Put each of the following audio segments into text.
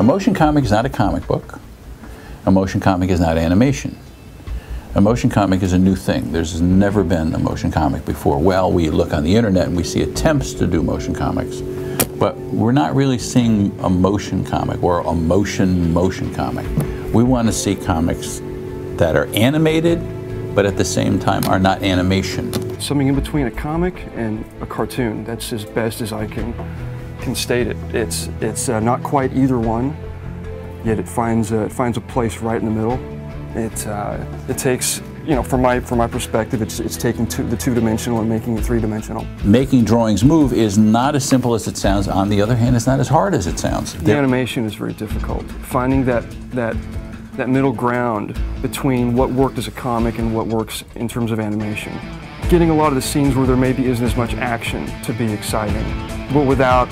motion comic is not a comic book. A motion comic is not animation. A motion comic is a new thing. There's never been a motion comic before. Well, we look on the internet and we see attempts to do motion comics, but we're not really seeing a motion comic or a motion comic. We want to see comics that are animated, but at the same time are not animation. Something in between a comic and a cartoon. That's as best as I can state it. It's not quite either one, yet it finds a place right in the middle. It takes, you know, from my perspective, it's taking the two-dimensional and making it three-dimensional. Making drawings move is not as simple as it sounds. On the other hand, it's not as hard as it sounds. The animation is very difficult. Finding that middle ground between what worked as a comic and what works in terms of animation. Getting a lot of the scenes where there maybe isn't as much action to be exciting, but without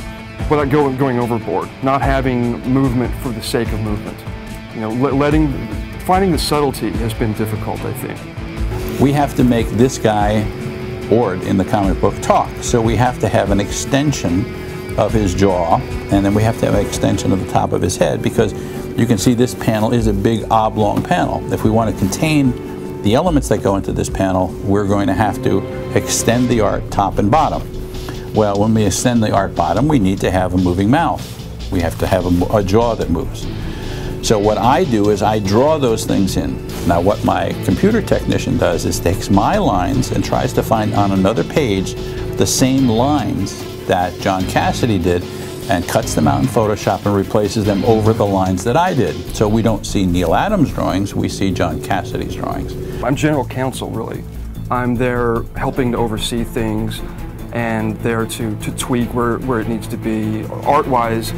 going overboard. Not having movement for the sake of movement. You know, finding the subtlety has been difficult, I think. We have to make this guy, Ord, in the comic book, talk. So we have to have an extension of his jaw, and then we have to have an extension of the top of his head, because you can see this panel is a big oblong panel. If we want to contain the elements that go into this panel, we're going to have to extend the art top and bottom. Well, when we extend the art bottom, we need to have a moving mouth. We have to have a jaw that moves. So what I do is I draw those things in. Now what my computer technician does is takes my lines and tries to find on another page the same lines that John Cassaday did, and cuts them out in Photoshop and replaces them over the lines that I did. So we don't see Neil Adams' drawings, we see John Cassaday's drawings. I'm general counsel, really. I'm there helping to oversee things and there to tweak where it needs to be. Art-wise,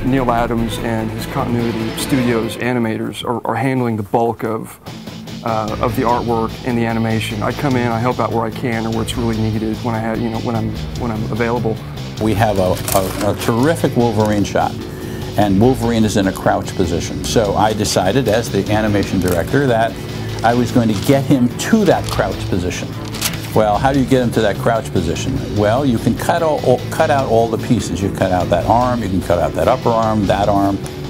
Neil Adams and his continuity studios animators are handling the bulk of the artwork and the animation. I come in, I help out where I can or where it's really needed when I'm available. We have a terrific Wolverine shot, and Wolverine is in a crouch position. So I decided as the animation director that I was going to get him to that crouch position. Well, how do you get him to that crouch position? Well, you can cut out all the pieces. You cut out that arm, you can cut out that upper arm,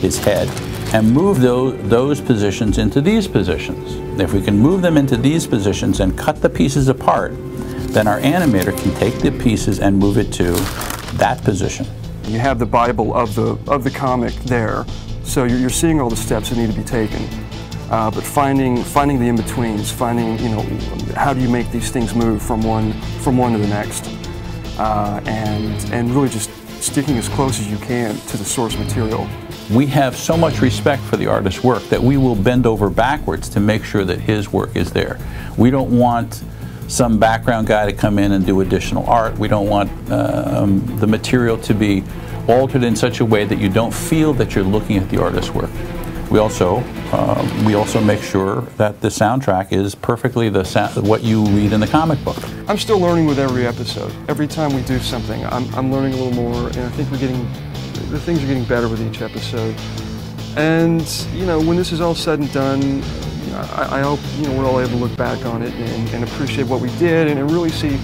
his head, and move those positions into these positions. If we can move them into these positions and cut the pieces apart, then our animator can take the pieces and move it to that position. You have the Bible of the comic there, so you're seeing all the steps that need to be taken. But finding the in-betweens, finding, you know, how do you make these things move from one to the next, and really just sticking as close as you can to the source material. We have so much respect for the artist's work that we will bend over backwards to make sure that his work is there. We don't want some background guy to come in and do additional art. We don't want the material to be altered in such a way that you don't feel that you're looking at the artist's work. We also make sure that the soundtrack is perfectly what you read in the comic book. I'm still learning with every episode. Every time we do something, I'm learning a little more, and I think the things are getting better with each episode. And you know, when this is all said and done, I hope we're all able to look back on it and appreciate what we did, and really see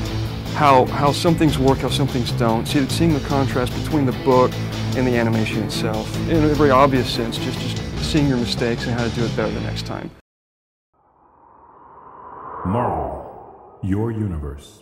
how some things work, how some things don't. Seeing the contrast between the book and the animation itself, in a very obvious sense, just seeing your mistakes and how to do it better the next time. Marvel, your universe.